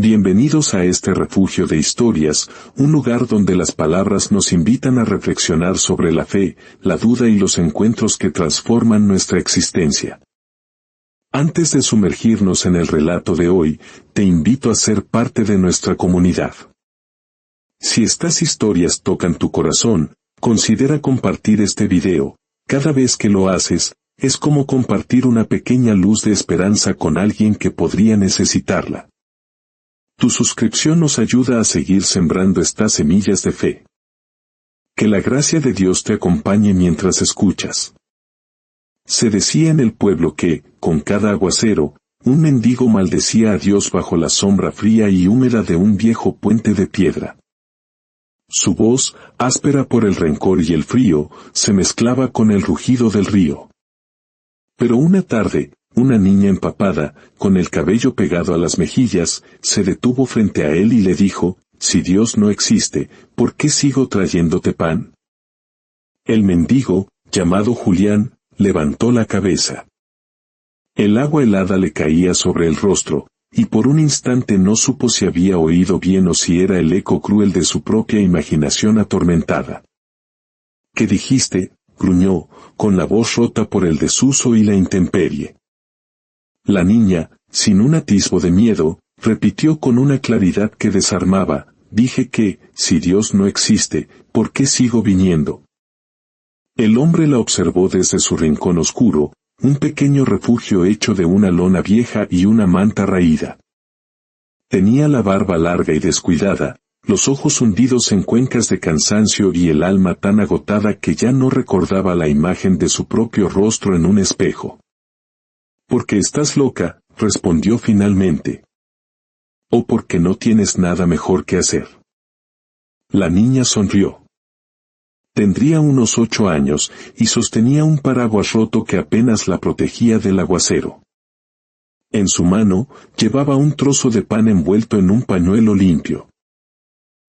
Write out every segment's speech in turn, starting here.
Bienvenidos a este refugio de historias, un lugar donde las palabras nos invitan a reflexionar sobre la fe, la duda y los encuentros que transforman nuestra existencia. Antes de sumergirnos en el relato de hoy, te invito a ser parte de nuestra comunidad. Si estas historias tocan tu corazón, considera compartir este video. Cada vez que lo haces, es como compartir una pequeña luz de esperanza con alguien que podría necesitarla. Tu suscripción nos ayuda a seguir sembrando estas semillas de fe. Que la gracia de Dios te acompañe mientras escuchas. Se decía en el pueblo que, con cada aguacero, un mendigo maldecía a Dios bajo la sombra fría y húmeda de un viejo puente de piedra. Su voz, áspera por el rencor y el frío, se mezclaba con el rugido del río. Pero una tarde, una niña empapada, con el cabello pegado a las mejillas, se detuvo frente a él y le dijo: «Si Dios no existe, ¿por qué sigo trayéndote pan?» El mendigo, llamado Julián, levantó la cabeza. El agua helada le caía sobre el rostro, y por un instante no supo si había oído bien o si era el eco cruel de su propia imaginación atormentada. «¿Qué dijiste?», gruñó, con la voz rota por el desuso y la intemperie. La niña, sin un atisbo de miedo, repitió con una claridad que desarmaba: «Dije que, si Dios no existe, ¿por qué sigo viniendo?» El hombre la observó desde su rincón oscuro, un pequeño refugio hecho de una lona vieja y una manta raída. Tenía la barba larga y descuidada, los ojos hundidos en cuencas de cansancio y el alma tan agotada que ya no recordaba la imagen de su propio rostro en un espejo. «Porque estás loca», respondió finalmente. «¿O porque no tienes nada mejor que hacer?» La niña sonrió. Tendría unos 8 años, y sostenía un paraguas roto que apenas la protegía del aguacero. En su mano, llevaba un trozo de pan envuelto en un pañuelo limpio.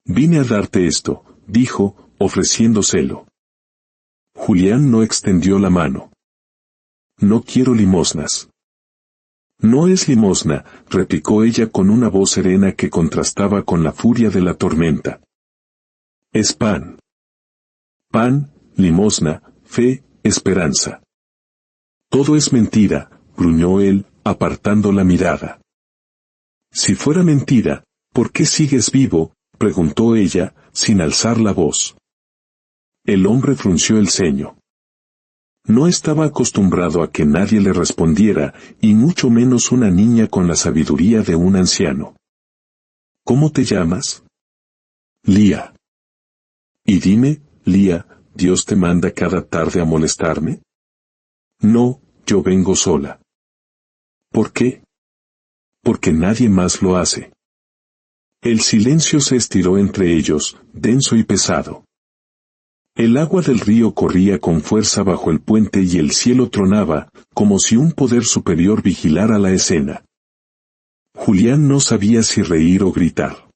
«Vine a darte esto», dijo, ofreciéndoselo. Julián no extendió la mano. «No quiero limosnas». «No es limosna», replicó ella con una voz serena que contrastaba con la furia de la tormenta. «Es pan. Pan, limosna, fe, esperanza». «Todo es mentira», gruñó él, apartando la mirada. «Si fuera mentira, ¿por qué sigues vivo?», preguntó ella, sin alzar la voz. El hombre frunció el ceño. No estaba acostumbrado a que nadie le respondiera, y mucho menos una niña con la sabiduría de un anciano. «¿Cómo te llamas?» «Lía». «Y dime, Lía, ¿Dios te manda cada tarde a molestarme?» «No, yo vengo sola». «¿Por qué?» «Porque nadie más lo hace». El silencio se estiró entre ellos, denso y pesado. El agua del río corría con fuerza bajo el puente y el cielo tronaba, como si un poder superior vigilara la escena. Julián no sabía si reír o gritar.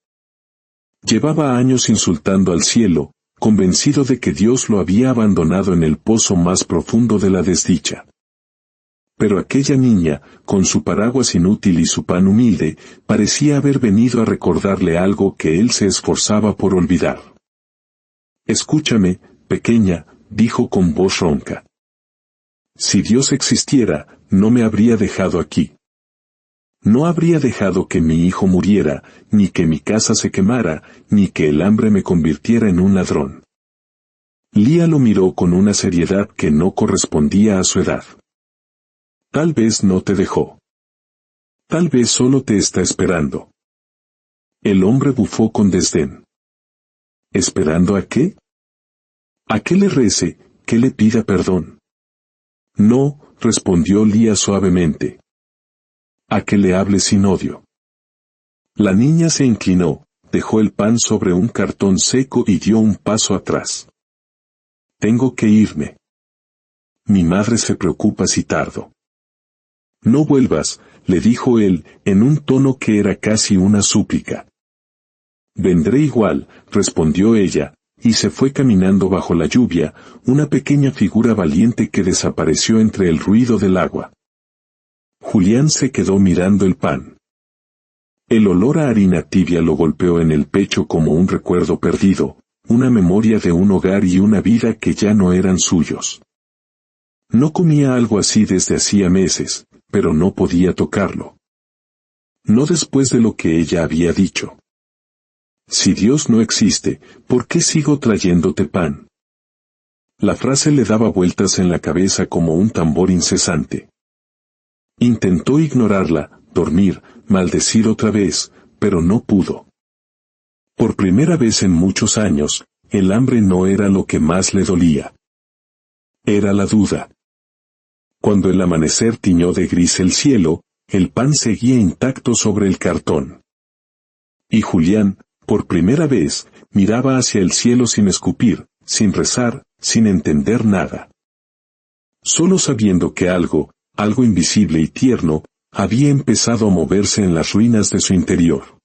Llevaba años insultando al cielo, convencido de que Dios lo había abandonado en el pozo más profundo de la desdicha. Pero aquella niña, con su paraguas inútil y su pan humilde, parecía haber venido a recordarle algo que él se esforzaba por olvidar. «Escúchame, pequeña», dijo con voz ronca. «Si Dios existiera, no me habría dejado aquí. No habría dejado que mi hijo muriera, ni que mi casa se quemara, ni que el hambre me convirtiera en un ladrón». Lía lo miró con una seriedad que no correspondía a su edad. «Tal vez no te dejó. Tal vez solo te está esperando». El hombre bufó con desdén. «¿Esperando a qué?» «A que le rece, que le pida perdón». «No», respondió Lía suavemente. «A que le hable sin odio». La niña se inclinó, dejó el pan sobre un cartón seco y dio un paso atrás. «Tengo que irme. Mi madre se preocupa si tardo». «No vuelvas», le dijo él, en un tono que era casi una súplica. «Vendré igual», respondió ella, y se fue caminando bajo la lluvia, una pequeña figura valiente que desapareció entre el ruido del agua. Julián se quedó mirando el pan. El olor a harina tibia lo golpeó en el pecho como un recuerdo perdido, una memoria de un hogar y una vida que ya no eran suyos. No comía algo así desde hacía meses, pero no podía tocarlo. No después de lo que ella había dicho. Si Dios no existe, ¿por qué sigo trayéndote pan? La frase le daba vueltas en la cabeza como un tambor incesante. Intentó ignorarla, dormir, maldecir otra vez, pero no pudo. Por primera vez en muchos años, el hambre no era lo que más le dolía. Era la duda. Cuando el amanecer tiñó de gris el cielo, el pan seguía intacto sobre el cartón. Y Julián, por primera vez, miraba hacia el cielo sin escupir, sin rezar, sin entender nada. Solo sabiendo que algo invisible y tierno, había empezado a moverse en las ruinas de su interior.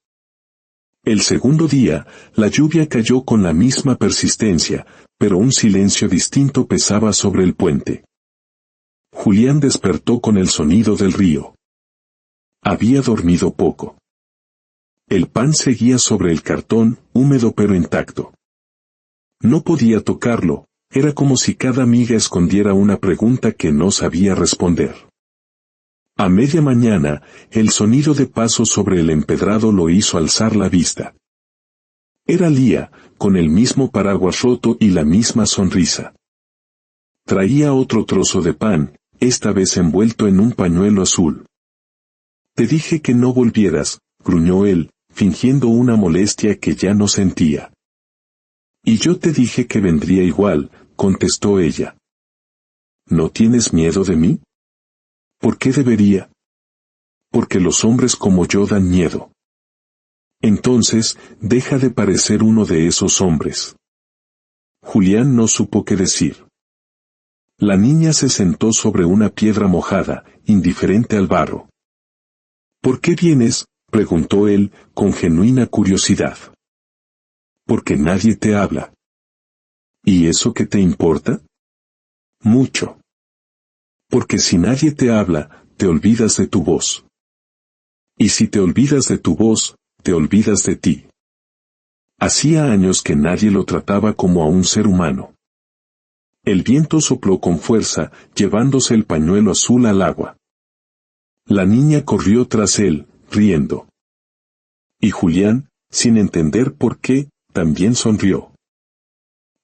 El segundo día, la lluvia cayó con la misma persistencia, pero un silencio distinto pesaba sobre el puente. Julián despertó con el sonido del río. Había dormido poco. El pan seguía sobre el cartón, húmedo pero intacto. No podía tocarlo, era como si cada miga escondiera una pregunta que no sabía responder. A media mañana, el sonido de pasos sobre el empedrado lo hizo alzar la vista. Era Lía, con el mismo paraguas roto y la misma sonrisa. Traía otro trozo de pan, esta vez envuelto en un pañuelo azul. Te dije que no volvieras, gruñó él, fingiendo una molestia que ya no sentía. Y yo te dije que vendría igual, contestó ella. ¿No tienes miedo de mí? ¿Por qué debería? Porque los hombres como yo dan miedo. Entonces, deja de parecer uno de esos hombres. Julián no supo qué decir. La niña se sentó sobre una piedra mojada, indiferente al barro. ¿Por qué vienes?, preguntó él, con genuina curiosidad. Porque nadie te habla. ¿Y eso qué te importa? Mucho. Porque si nadie te habla, te olvidas de tu voz. Y si te olvidas de tu voz, te olvidas de ti. Hacía años que nadie lo trataba como a un ser humano. El viento sopló con fuerza, llevándose el pañuelo azul al agua. La niña corrió tras él, riendo. Y Julián, sin entender por qué, también sonrió.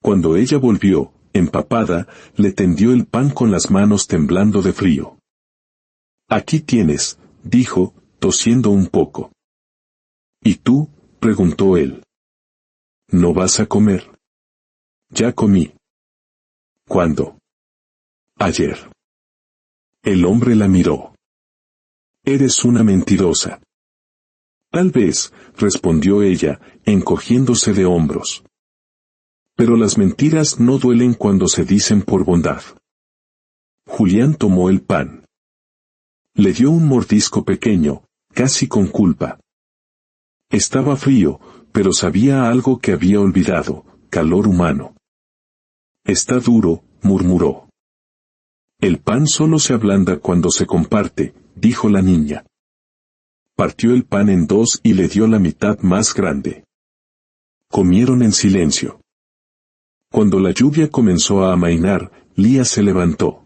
Cuando ella volvió, empapada, le tendió el pan con las manos temblando de frío. Aquí tienes, dijo, tosiendo un poco. ¿Y tú?, preguntó él. ¿No vas a comer? Ya comí. ¿Cuándo? Ayer. El hombre la miró. Eres una mentirosa. Tal vez, respondió ella, encogiéndose de hombros. Pero las mentiras no duelen cuando se dicen por bondad. Julián tomó el pan. Le dio un mordisco pequeño, casi con culpa. Estaba frío, pero sabía algo que había olvidado, calor humano. Está duro, murmuró. El pan solo se ablanda cuando se comparte, dijo la niña. Partió el pan en dos y le dio la mitad más grande. Comieron en silencio. Cuando la lluvia comenzó a amainar, Lía se levantó.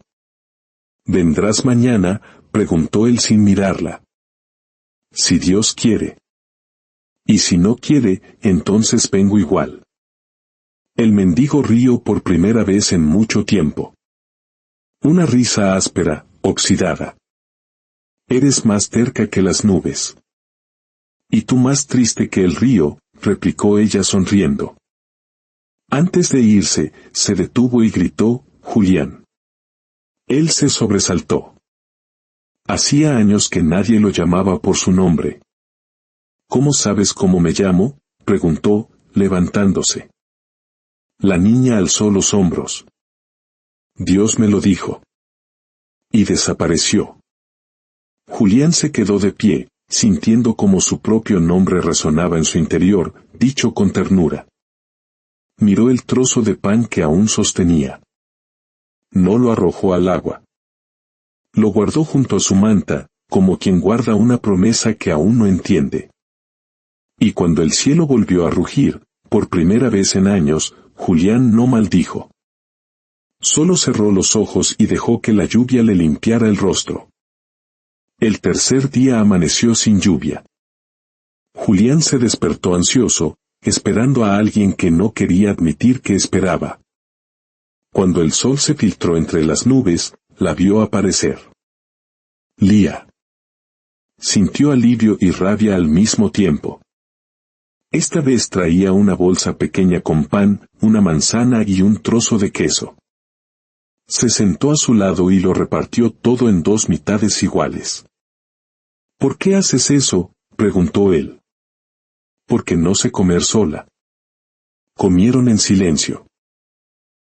¿Vendrás mañana?, preguntó él sin mirarla. Si Dios quiere. Y si no quiere, entonces vengo igual. El mendigo rió por primera vez en mucho tiempo. Una risa áspera, oxidada. Eres más terca que las nubes. Y tú más triste que el río, replicó ella sonriendo. Antes de irse, se detuvo y gritó, Julián. Él se sobresaltó. Hacía años que nadie lo llamaba por su nombre. ¿Cómo sabes cómo me llamo?, preguntó, levantándose. La niña alzó los hombros. Dios me lo dijo. Y desapareció. Julián se quedó de pie, sintiendo como su propio nombre resonaba en su interior, dicho con ternura. Miró el trozo de pan que aún sostenía. No lo arrojó al agua. Lo guardó junto a su manta, como quien guarda una promesa que aún no entiende. Y cuando el cielo volvió a rugir, por primera vez en años, Julián no maldijo. Solo cerró los ojos y dejó que la lluvia le limpiara el rostro. El tercer día amaneció sin lluvia. Julián se despertó ansioso, esperando a alguien que no quería admitir que esperaba. Cuando el sol se filtró entre las nubes, la vio aparecer. Lía. Sintió alivio y rabia al mismo tiempo. Esta vez traía una bolsa pequeña con pan, una manzana y un trozo de queso. Se sentó a su lado y lo repartió todo en 2 mitades iguales. ¿Por qué haces eso?, preguntó él. Porque no sé comer sola. Comieron en silencio.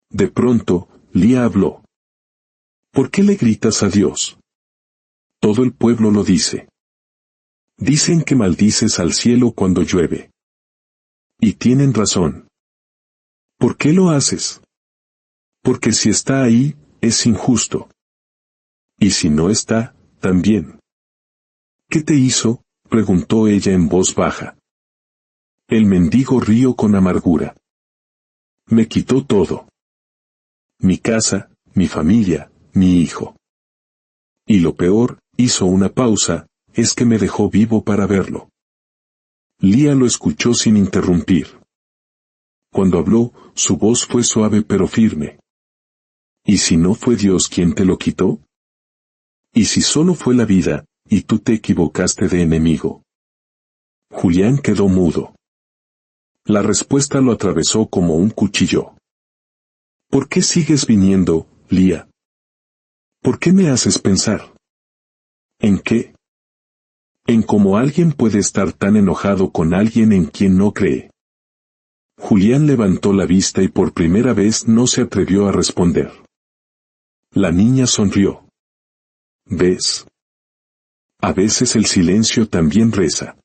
De pronto, Lía habló. ¿Por qué le gritas a Dios? Todo el pueblo lo dice. Dicen que maldices al cielo cuando llueve. Y tienen razón. ¿Por qué lo haces? Porque si está ahí, es injusto. Y si no está, también. ¿Qué te hizo?, preguntó ella en voz baja. El mendigo rió con amargura. Me quitó todo. Mi casa, mi familia, mi hijo. Y lo peor, hizo una pausa, es que me dejó vivo para verlo. Lía lo escuchó sin interrumpir. Cuando habló, su voz fue suave pero firme. ¿Y si no fue Dios quien te lo quitó? ¿Y si solo fue la vida, y tú te equivocaste de enemigo? Julián quedó mudo. La respuesta lo atravesó como un cuchillo. ¿Por qué sigues viniendo, Lía? ¿Por qué me haces pensar? ¿En qué? En cómo alguien puede estar tan enojado con alguien en quien no cree. Julián levantó la vista y por primera vez no se atrevió a responder. La niña sonrió. ¿Ves? A veces el silencio también reza.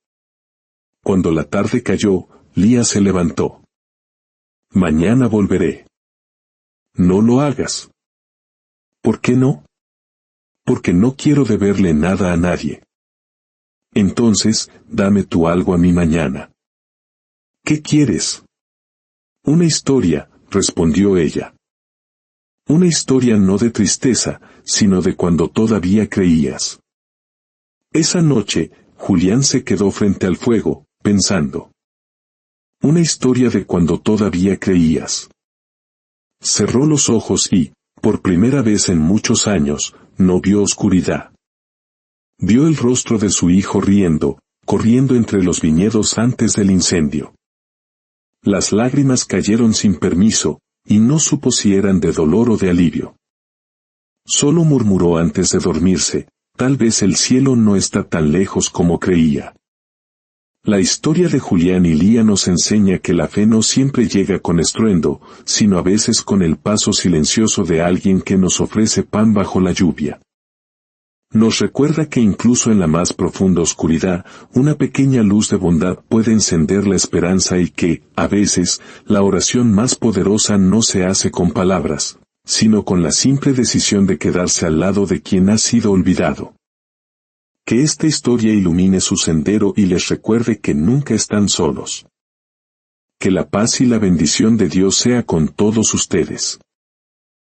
Cuando la tarde cayó, Lía se levantó. Mañana volveré. No lo hagas. ¿Por qué no? Porque no quiero deberle nada a nadie. Entonces, dame tú algo a mí mañana. ¿Qué quieres? Una historia, respondió ella. Una historia no de tristeza, sino de cuando todavía creías. Esa noche, Julián se quedó frente al fuego, pensando. Una historia de cuando todavía creías. Cerró los ojos y, por primera vez en muchos años, no vio oscuridad. Vio el rostro de su hijo riendo, corriendo entre los viñedos antes del incendio. Las lágrimas cayeron sin permiso, y no supo si eran de dolor o de alivio. Solo murmuró antes de dormirse, tal vez el cielo no está tan lejos como creía. La historia de Julián y Lía nos enseña que la fe no siempre llega con estruendo, sino a veces con el paso silencioso de alguien que nos ofrece pan bajo la lluvia. Nos recuerda que incluso en la más profunda oscuridad, una pequeña luz de bondad puede encender la esperanza y que, a veces, la oración más poderosa no se hace con palabras, sino con la simple decisión de quedarse al lado de quien ha sido olvidado. Que esta historia ilumine su sendero y les recuerde que nunca están solos. Que la paz y la bendición de Dios sea con todos ustedes.